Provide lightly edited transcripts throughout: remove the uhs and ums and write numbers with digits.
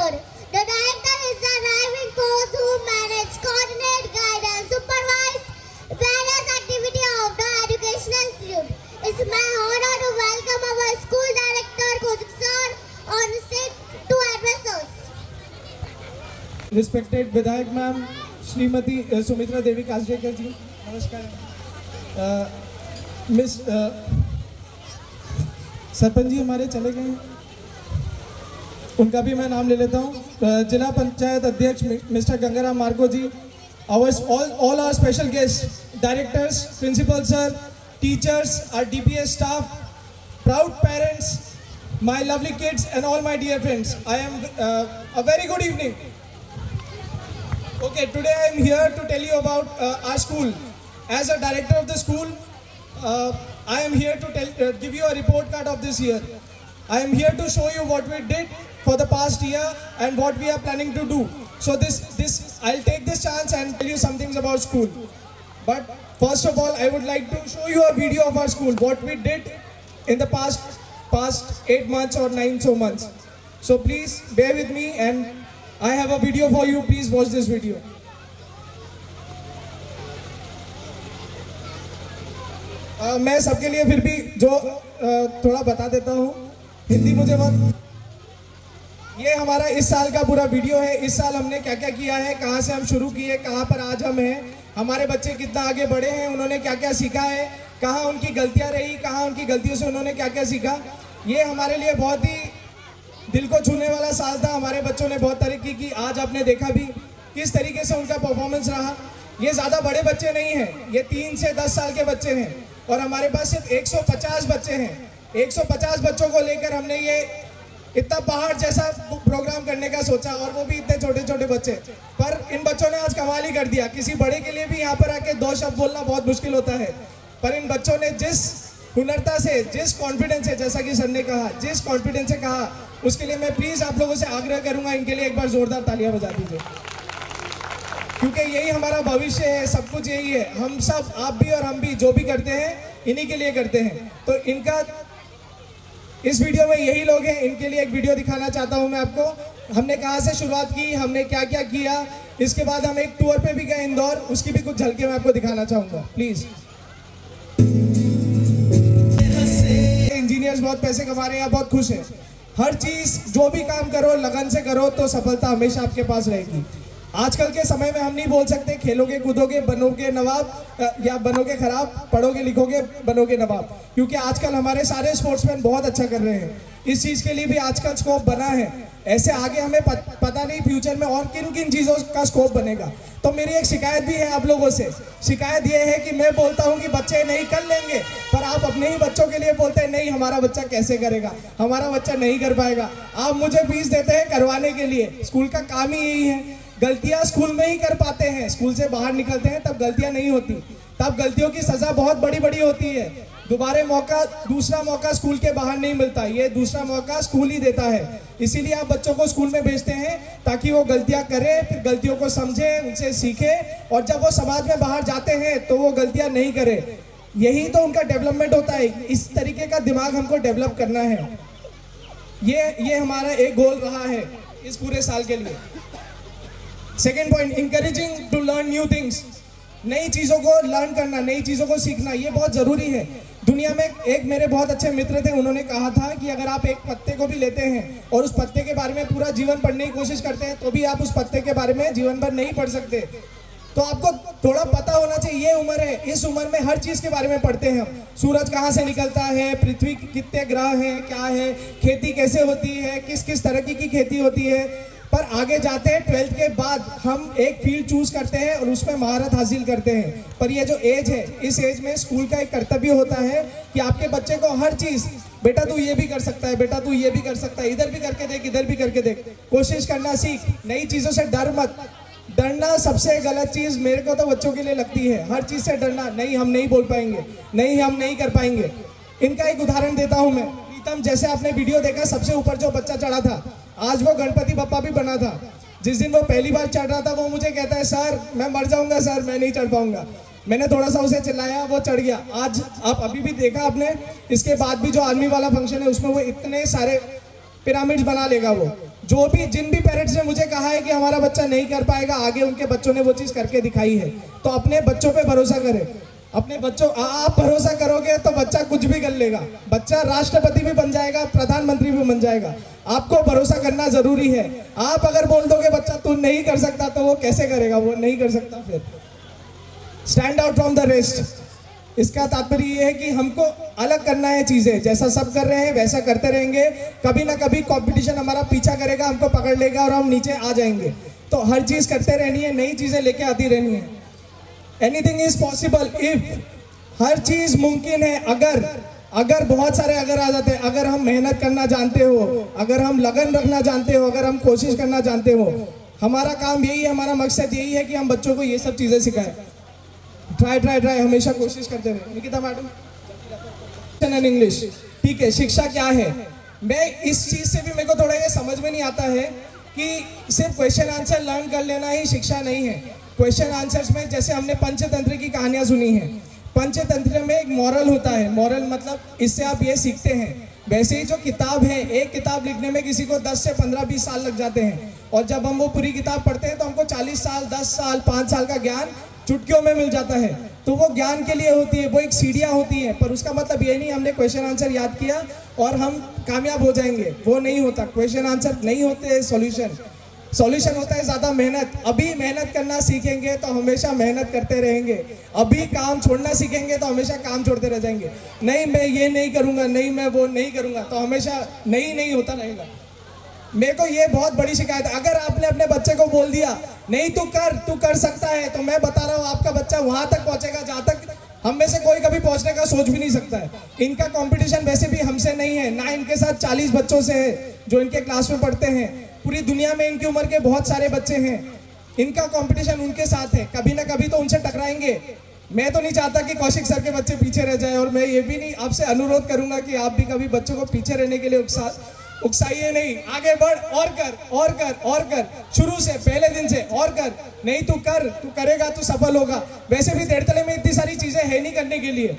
board. The director is the driving force who manage, coordinate, guide and supervise various activities of the educational institute. It's my honor to welcome our school director Kaushik sir on stage to address us. Respected Vidayak ma'am, Srimati Sumitra Devi Kasdekar ji, नमस्कार। Miss sarpanch ji हमारे चले गए हैं, उनका भी मैं नाम ले लेता हूँ। जिला पंचायत अध्यक्ष mister Gangaram Marko ji, all our special guests, directors, principal sir, teachers, our DPS staff, proud parents, my lovely kids and all my dear friends, I am a very good evening. Okay, today I am here to tell you about our school. As a director of the school, I am here to give you a report card of this year. I am here to show you what we did for the past year and what we are planning to do. So I'll take this chance and tell you some things about school. But first of all, I would like to show you a video of our school, what we did in the past 8 months or 9 months. So please bear with me and I have a video for you. Please watch this video. मैं सबके लिए फिर भी जो थोड़ा बता देता हूँ, हिंदी मुझे बहुत। ये हमारा इस साल का पूरा वीडियो है। इस साल हमने क्या क्या किया है, कहाँ से हम शुरू किए, कहाँ पर आज हम हैं, हमारे बच्चे कितना आगे बढ़े हैं, उन्होंने क्या क्या सीखा है, कहाँ उनकी गलतियाँ रही, कहाँ उनकी गलतियों से उन्होंने क्या क्या सीखा। ये हमारे लिए बहुत ही दिल को छूने वाला साल था। हमारे बच्चों ने बहुत तरक्की की। आज आपने देखा भी किस तरीके से उनका परफॉर्मेंस रहा। ये ज़्यादा बड़े बच्चे नहीं हैं, ये 3 से 10 साल के बच्चे हैं और हमारे पास सिर्फ 150 बच्चे हैं। 150 बच्चों को लेकर हमने ये इतना पहाड़ जैसा प्रोग्राम करने का सोचा, और वो भी इतने छोटे छोटे बच्चे। पर इन बच्चों ने आज कमाल ही कर दिया। किसी बड़े के लिए भी यहाँ पर आके 2 शब्द बोलना बहुत मुश्किल होता है, पर इन बच्चों ने जिस हुनरता से, जिस कॉन्फिडेंस से, जैसा कि सर ने कहा, जिस कॉन्फिडेंस से कहा, उसके लिए मैं प्लीज़ आप लोगों से आग्रह करूँगा, इनके लिए एक बार ज़ोरदार तालियाँ बजा दीजिए, क्योंकि यही हमारा भविष्य है। सब कुछ यही है। हम सब, आप भी और हम भी, जो भी करते हैं इन्हीं के लिए करते हैं। तो इनका इस वीडियो में यही लोग हैं, इनके लिए एक वीडियो दिखाना चाहता हूं मैं आपको। हमने कहाँ से शुरुआत की, हमने क्या क्या किया, इसके बाद हम एक टूर पे भी गए इंदौर, उसकी भी कुछ झलके मैं आपको दिखाना चाहूँगा। प्लीज़। इंजीनियर्स बहुत पैसे कमा रहे हैं, बहुत खुश हैं। हर चीज़, जो भी काम करो लगन से करो तो सफलता हमेशा आपके पास रहेगी। आजकल के समय में हम नहीं बोल सकते खेलोगे कूदोगे बनोगे नवाब या बनोगे खराब, पढ़ोगे लिखोगे बनोगे नवाब, क्योंकि आजकल हमारे सारे स्पोर्ट्समैन बहुत अच्छा कर रहे हैं। इस चीज़ के लिए भी आजकल स्कोप बना है। ऐसे आगे हमें पता नहीं फ्यूचर में और किन किन चीज़ों का स्कोप बनेगा। तो मेरी एक शिकायत भी है आप लोगों से। शिकायत ये है कि मैं बोलता हूँ कि बच्चे नहीं कर लेंगे, पर आप अपने ही बच्चों के लिए बोलते हैं नहीं हमारा बच्चा कैसे करेगा, हमारा बच्चा नहीं कर पाएगा। आप मुझे फीस देते हैं करवाने के लिए। स्कूल का काम ही यही है। गलतियां स्कूल में ही कर पाते हैं, स्कूल से बाहर निकलते हैं तब गलतियां नहीं होती, तब गलतियों की सज़ा बहुत बड़ी बड़ी होती है। दूसरा मौका स्कूल के बाहर नहीं मिलता, ये दूसरा मौका स्कूल ही देता है। इसीलिए आप बच्चों को स्कूल में भेजते हैं ताकि वो गलतियां करें, फिर गलतियों को समझें, उनसे सीखें, और जब वो समाज में बाहर जाते हैं तो वो गलतियां नहीं करें। यही तो उनका डेवलपमेंट होता है। इस तरीके का दिमाग हमको डेवलप करना है। ये हमारा एक गोल रहा है इस पूरे साल के लिए। Second point, encouraging to learn new things. नई चीज़ों को लर्न करना, नई चीज़ों को सीखना, ये बहुत ज़रूरी है। दुनिया में एक मेरे बहुत अच्छे मित्र थे, उन्होंने कहा था कि अगर आप एक पत्ते को भी लेते हैं और उस पत्ते के बारे में पूरा जीवन पढ़ने की कोशिश करते हैं तो भी आप उस पत्ते के बारे में जीवन भर नहीं पढ़ सकते। तो आपको थोड़ा पता होना चाहिए। ये उम्र है, इस उम्र में हर चीज़ के बारे में पढ़ते हैं हम। सूरज कहाँ से निकलता है, पृथ्वी कितने ग्रह हैं, क्या है, खेती कैसे होती है, किस किस तरह की खेती होती है। पर आगे जाते हैं 12th के बाद हम एक फील्ड चूज करते हैं और उसमें महारत हासिल करते हैं। पर ये जो एज है, इस एज में स्कूल का एक कर्तव्य होता है कि आपके बच्चे को हर चीज़, बेटा तू ये भी कर सकता है, बेटा तू ये भी कर सकता है, इधर भी करके देख, इधर भी करके देख, कोशिश करना सीख। नई चीज़ों से डर मत। डरना सबसे गलत चीज़ मेरे को तो बच्चों के लिए लगती है। हर चीज़ से डरना, नहीं हम नहीं बोल पाएंगे, नहीं हम नहीं कर पाएंगे। इनका एक उदाहरण देता हूँ मैं। प्रीतम, जैसे आपने वीडियो देखा, सबसे ऊपर जो बच्चा चढ़ा था, आज वो गणपति बप्पा भी बना था। जिस दिन वो पहली बार चढ़ रहा था वो मुझे कहता है सर मैं मर जाऊंगा सर, मैं नहीं चढ़ पाऊंगा। मैंने थोड़ा सा उसे चिल्लाया, वो चढ़ गया। आज आप अभी भी देखा आपने, इसके बाद भी जो आर्मी वाला फंक्शन है उसमें वो इतने सारे पिरामिड बना लेगा। वो जो भी जिन भी पेरेंट्स ने मुझे कहा है कि हमारा बच्चा नहीं कर पाएगा, आगे उनके बच्चों ने वो चीज़ करके दिखाई है, तो अपने बच्चों पे भरोसा करें। अपने बच्चों, आप भरोसा करोगे तो बच्चा कुछ भी कर लेगा। बच्चा राष्ट्रपति भी बन जाएगा, प्रधानमंत्री भी बन जाएगा। आपको भरोसा करना जरूरी है। आप अगर बोल दोगे बच्चा तू नहीं कर सकता, तो वो कैसे करेगा? वो नहीं कर सकता। फिर stand out from the rest. इसका तात्पर्य ये है कि हमको अलग करना है चीज़ें। जैसा सब कर रहे हैं वैसा करते रहेंगे, कभी ना कभी कंपटीशन हमारा पीछा करेगा, हमको पकड़ लेगा और हम नीचे आ जाएंगे। तो हर चीज़ करते रहनी है, नई चीज़ें लेके आती रहनी है। एनीथिंग इज पॉसिबल इफ, हर चीज़ मुमकिन है अगर बहुत सारे अगर आ जाते हैं। अगर हम मेहनत करना जानते हो, अगर हम लगन रखना जानते हो, अगर हम कोशिश करना जानते हो। हमारा काम यही है, हमारा मकसद यही है कि हम बच्चों को ये सब चीज़ें सिखाएं। ट्राई ट्राई ट्राई, हमेशा कोशिश करते रहे। निकिता मैडम, इन इंग्लिश, ठीक है। शिक्षा क्या है? मैं इस चीज़ से भी मेरे को थोड़ा ये समझ में नहीं आता है कि सिर्फ क्वेश्चन आंसर लर्न कर लेना ही शिक्षा नहीं है। क्वेश्चन आंसर्स में जैसे हमने पंचतंत्र की कहानियाँ सुनी हैं, पंचतंत्र में एक मॉरल होता है। मॉरल मतलब इससे आप ये सीखते हैं। वैसे ही जो किताब है, एक किताब लिखने में किसी को 10 से 15-20 साल लग जाते हैं, और जब हम वो पूरी किताब पढ़ते हैं तो हमको 40 साल, 10 साल, 5 साल का ज्ञान चुटकियों में मिल जाता है। तो वो ज्ञान के लिए होती है, वो एक सीढ़ियाँ होती है। पर उसका मतलब ये नहीं हमने क्वेश्चन आंसर याद किया और हम कामयाब हो जाएंगे, वो नहीं होता। क्वेश्चन आंसर नहीं होते सॉल्यूशन होता है ज़्यादा मेहनत। अभी मेहनत करना सीखेंगे तो हमेशा मेहनत करते रहेंगे। अभी काम छोड़ना सीखेंगे तो हमेशा काम छोड़ते रह जाएंगे। नहीं मैं ये नहीं करूँगा, नहीं मैं वो नहीं करूँगा, तो हमेशा नहीं होता रहेगा। मेरे को ये बहुत बड़ी शिकायत है। अगर आपने अपने बच्चे को बोल दिया नहीं तू कर सकता है, तो मैं बता रहा हूँ आपका बच्चा वहाँ तक पहुँचेगा जहाँ तक हम में से कोई कभी पहुँचने का सोच भी नहीं सकता है। इनका कंपटीशन वैसे भी हमसे नहीं है ना, इनके साथ 40 बच्चों से है जो इनके क्लास में पढ़ते हैं। पूरी दुनिया में इनकी उम्र के बहुत सारे बच्चे हैं। इनका कंपटीशन उनके साथ है, कभी ना कभी तो उनसे टकराएंगे। मैं तो नहीं चाहता कि कौशिक सर के बच्चे पीछे रह जाए, और मैं ये भी नहीं आपसे अनुरोध करूंगा कि आप भी कभी बच्चों को पीछे रहने के लिए उकसाइए नहीं। आगे बढ़ और कर शुरू से, पहले दिन से और कर। नहीं तू करेगा तो सफल होगा। वैसे भी देड़तले में इतनी सारी चीजें है नहीं करने के लिए।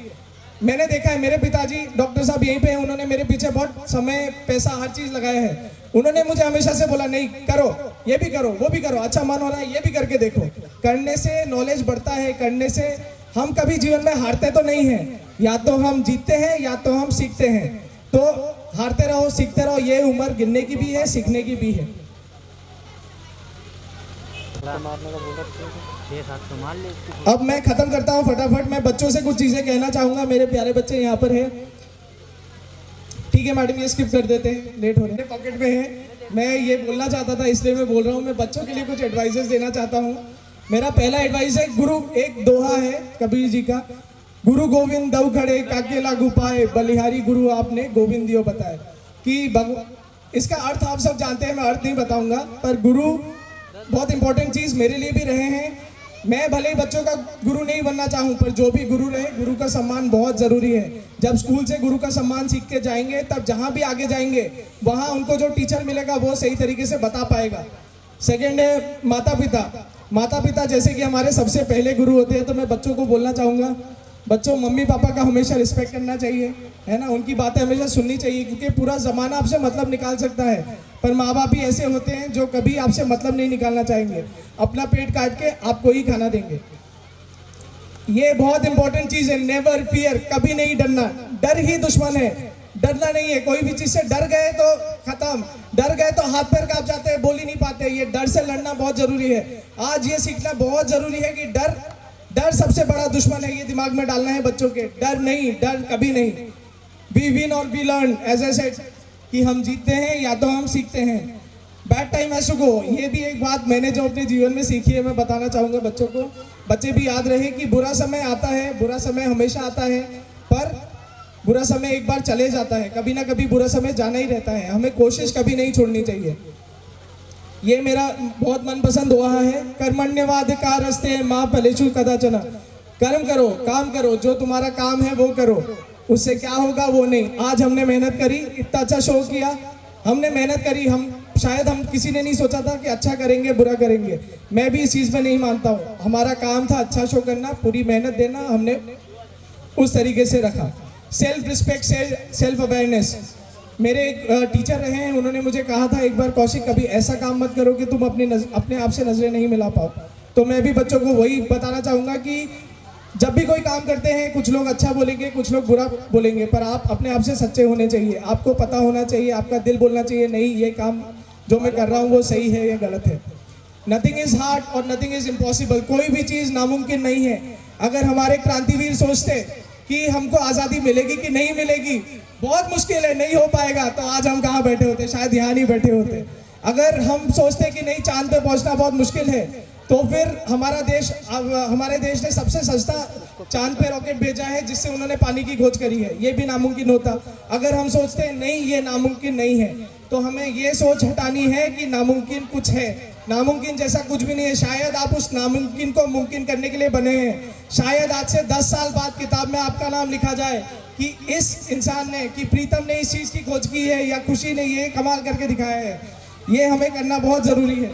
मैंने देखा है, मेरे पिताजी डॉक्टर साहब यहीं पे हैं, उन्होंने मेरे पीछे बहुत समय, पैसा, हर चीज लगाया है। उन्होंने मुझे हमेशा से बोला नहीं करो, ये भी करो, वो भी करो, अच्छा मन हो रहा है ये भी करके देखो। करने से नॉलेज बढ़ता है, करने से हम कभी जीवन में हारते तो नहीं हैं। या तो हम जीतते हैं या तो हम सीखते हैं। तो हारते रहो, सीखते रहो। ये उम्र गिनने की भी है, सीखने की भी है। अब मैं खत्म करता हूँ फटाफट। मैं बच्चों से कुछ चीजें कहना चाहूंगा। मेरे प्यारे बच्चे यहाँ पर हैं, ठीक है मैडम, ये स्किप कर देते हैं, लेट हो रहे हैं। पॉकेट में है। मैं ये बोलना चाहता था इसलिए मैं बोल रहा हूँ। मैं बच्चों के लिए कुछ एडवाइजेस देना चाहता हूँ। मेरा पहला एडवाइस है, गुरु, एक दोहा है कबीर जी का, गुरु गोविंद दऊ खड़े काके लागू पाए, बलिहारी गुरु आपने गोविंद दियो बताए। कि इसका अर्थ आप सब जानते हैं, मैं अर्थ नहीं बताऊंगा, पर गुरु बहुत इंपॉर्टेंट चीज़ मेरे लिए भी रहे हैं। मैं भले ही बच्चों का गुरु नहीं बनना चाहूँ, पर जो भी गुरु रहे, गुरु का सम्मान बहुत ज़रूरी है। जब स्कूल से गुरु का सम्मान सीख के जाएंगे, तब जहाँ भी आगे जाएंगे वहाँ उनको जो टीचर मिलेगा वो सही तरीके से बता पाएगा। सेकेंड है माता पिता जैसे कि हमारे सबसे पहले गुरु होते हैं। तो मैं बच्चों को बोलना चाहूँगा, बच्चों मम्मी पापा का हमेशा रिस्पेक्ट करना चाहिए, है ना। उनकी बातें हमेशा सुननी चाहिए, क्योंकि पूरा ज़माना आपसे मतलब निकाल सकता है, पर माँ बाप ही ऐसे होते हैं जो कभी आपसे मतलब नहीं निकालना चाहेंगे। अपना पेट काट के आपको ही खाना देंगे। ये बहुत इंपॉर्टेंट चीज़ है। नेवर फियर, कभी नहीं डरना। डर ही दुश्मन है, डरना नहीं है। कोई भी चीज़ से डर गए तो खत्म, डर गए तो हाथ पैर कांप जाते हैं, बोल ही नहीं पाते। ये डर से लड़ना बहुत ज़रूरी है। आज ये सीखना बहुत ज़रूरी है कि डर सबसे बड़ा दुश्मन है। ये दिमाग में डालना है बच्चों के। डर कभी नहीं। वी विन और we learn, as I said, कि हम जीतते हैं या तो हम सीखते हैं। Bad time has to go, ये भी एक बात मैंने जो अपने जीवन में सीखी है, मैं बताना चाहूँगा बच्चों को। बच्चे भी याद रहे कि बुरा समय आता है, बुरा समय हमेशा आता है, पर बुरा समय एक बार चले जाता है। कभी ना कभी बुरा समय जाना ही रहता है। हमें कोशिश कभी नहीं छोड़नी चाहिए। ये मेरा बहुत मनपसंद दोहा है, कर्मण्यवाधिकारस्ते मां फलेषु कदाचन। कर्म करो, काम करो, जो तुम्हारा काम है वो करो, उससे क्या होगा वो नहीं। आज हमने मेहनत करी, इतना अच्छा शो किया, हमने मेहनत करी। शायद हम किसी ने नहीं सोचा था कि अच्छा करेंगे बुरा करेंगे। मैं भी इस चीज़ में नहीं मानता हूँ। हमारा काम था अच्छा शो करना, पूरी मेहनत देना, हमने उस तरीके से रखा। सेल्फ रिस्पेक्ट, सेल्फ अवेयरनेस, मेरे एक टीचर रहे हैं, उन्होंने मुझे कहा था एक बार, कौशिक कभी ऐसा काम मत करो कि तुम अपने आप से नजरें नहीं मिला पाओ। तो मैं भी बच्चों को वही बताना चाहूँगा कि जब भी कोई काम करते हैं, कुछ लोग अच्छा बोलेंगे, कुछ लोग बुरा बोलेंगे, पर आप अपने आप से सच्चे होने चाहिए। आपको पता होना चाहिए, आपका दिल बोलना चाहिए, नहीं ये काम जो मैं कर रहा हूँ वो सही है या गलत है। नथिंग इज हार्ड और नथिंग इज इम्पॉसिबल। कोई भी चीज़ नामुमकिन नहीं है। अगर हमारे क्रांतिवीर सोचते कि हमको आज़ादी मिलेगी कि नहीं मिलेगी, बहुत मुश्किल है, नहीं हो पाएगा, तो आज हम कहाँ बैठे होते, शायद यहाँ नहीं बैठे होते। अगर हम सोचते कि नहीं चांद पे पहुँचना बहुत मुश्किल है, तो फिर हमारे देश ने सबसे सस्ता चांद पे रॉकेट भेजा है, जिससे उन्होंने पानी की खोज करी है। ये भी नामुमकिन होता। अगर हम सोचते हैं नहीं ये नामुमकिन नहीं है, तो हमें ये सोच हटानी है कि नामुमकिन कुछ है। नामुमकिन जैसा कुछ भी नहीं है। शायद आप उस नामुमकिन को मुमकिन करने के लिए बने हैं। शायद आज से 10 साल बाद किताब में आपका नाम लिखा जाए कि इस इंसान ने, कि प्रीतम ने इस चीज़ की खोज की है, या खुशी ने ये कमाल करके दिखाया है। ये हमें करना बहुत ज़रूरी है।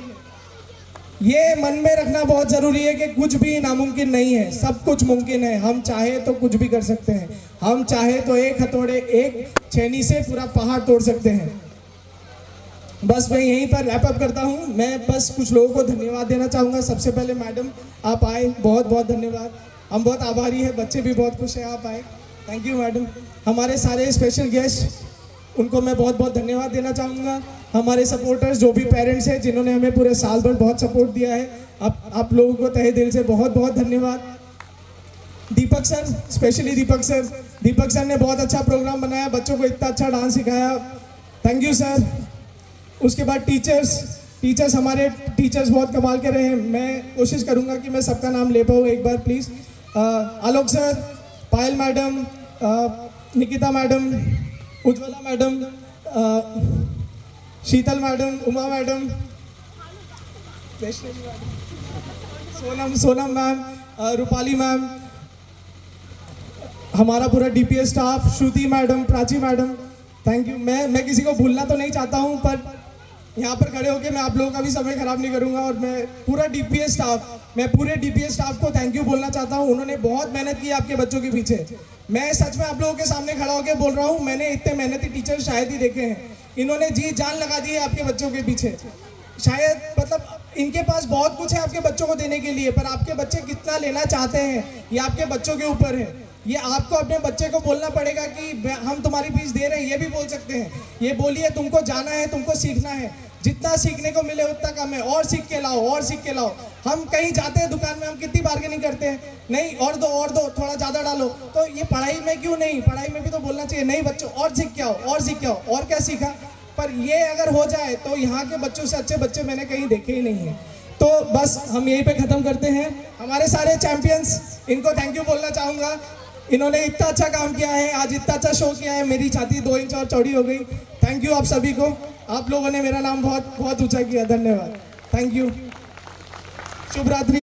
ये मन में रखना बहुत ज़रूरी है कि कुछ भी नामुमकिन नहीं है, सब कुछ मुमकिन है। हम चाहे तो कुछ भी कर सकते हैं। हम चाहे तो एक हथौड़े, एक छेनी से पूरा पहाड़ तोड़ सकते हैं। बस मैं यहीं पर रैप अप करता हूँ। मैं बस कुछ लोगों को धन्यवाद देना चाहूँगा। सबसे पहले मैडम, आप आए, बहुत बहुत धन्यवाद। हम बहुत आभारी हैं, बच्चे भी बहुत खुश हैं आप आए। Thank you madam. हमारे सारे स्पेशल गेस्ट, उनको मैं बहुत बहुत धन्यवाद देना चाहूँगा। हमारे सपोर्टर्स, जो भी पेरेंट्स हैं जिन्होंने हमें पूरे साल भर बहुत सपोर्ट दिया है, आप लोगों को तहे दिल से बहुत बहुत धन्यवाद। दीपक सर, स्पेशली दीपक सर ने बहुत अच्छा प्रोग्राम बनाया, बच्चों को इतना अच्छा डांस सिखाया। Thank you sir. उसके बाद टीचर्स हमारे टीचर्स बहुत कमाल के रहे हैं। मैं कोशिश करूँगा कि मैं सबका नाम ले पाऊँ एक बार please. Alok sir, Payal madam, Nikita madam, Ujjwala madam, Sheetal madam, Uma madam, Sonam ma'am, Rupali ma'am, हमारा पूरा DPS staff, Shruti madam, Prachi madam, thank you. मैं किसी को भूलना तो नहीं चाहता हूँ, पर यहाँ पर खड़े होकर मैं आप लोगों का भी समय खराब नहीं करूँगा। और मैं पूरे डीपीएस स्टाफ को थैंक यू बोलना चाहता हूँ। उन्होंने बहुत मेहनत की आपके बच्चों के पीछे। मैं सच में आप लोगों के सामने खड़ा होकर बोल रहा हूँ, मैंने इतने मेहनती टीचर शायद ही देखे हैं। इन्होंने जी जान लगा दी है आपके बच्चों के पीछे। शायद मतलब इनके पास बहुत कुछ है आपके बच्चों को देने के लिए, पर आपके बच्चे कितना लेना चाहते हैं ये आपके बच्चों के ऊपर है। ये आपको अपने बच्चे को बोलना पड़ेगा कि हम तुम्हारी फीस दे रहे हैं, ये भी बोल सकते हैं। ये बोलिए तुमको जाना है, तुमको सीखना है, जितना सीखने को मिले उतना कम है, और सीख के लाओ, और सीख के लाओ। हम कहीं जाते हैं दुकान में, हम कितनी बार्गेनिंग करते हैं, नहीं और दो थोड़ा ज़्यादा डालो। तो ये पढ़ाई में क्यों नहीं, पढ़ाई में भी तो बोलना चाहिए, नहीं बच्चों और सीख के आओ, और सीख के आओ, और क्या सीखा। पर ये अगर हो जाए तो यहाँ के बच्चों से अच्छे बच्चे मैंने कहीं देखे ही नहीं हैं। तो बस हम यहीं पे ख़त्म करते हैं। हमारे सारे चैंपियंस, इनको थैंक यू बोलना चाहूँगा। इन्होंने इतना अच्छा काम किया है, आज इतना अच्छा शो किया है, मेरी छाती 2 इंच और चौड़ी हो गई। थैंक यू आप सभी को। आप लोगों ने मेरा नाम बहुत बहुत ऊंचा किया। धन्यवाद। Thank you. शुभ रात्रि।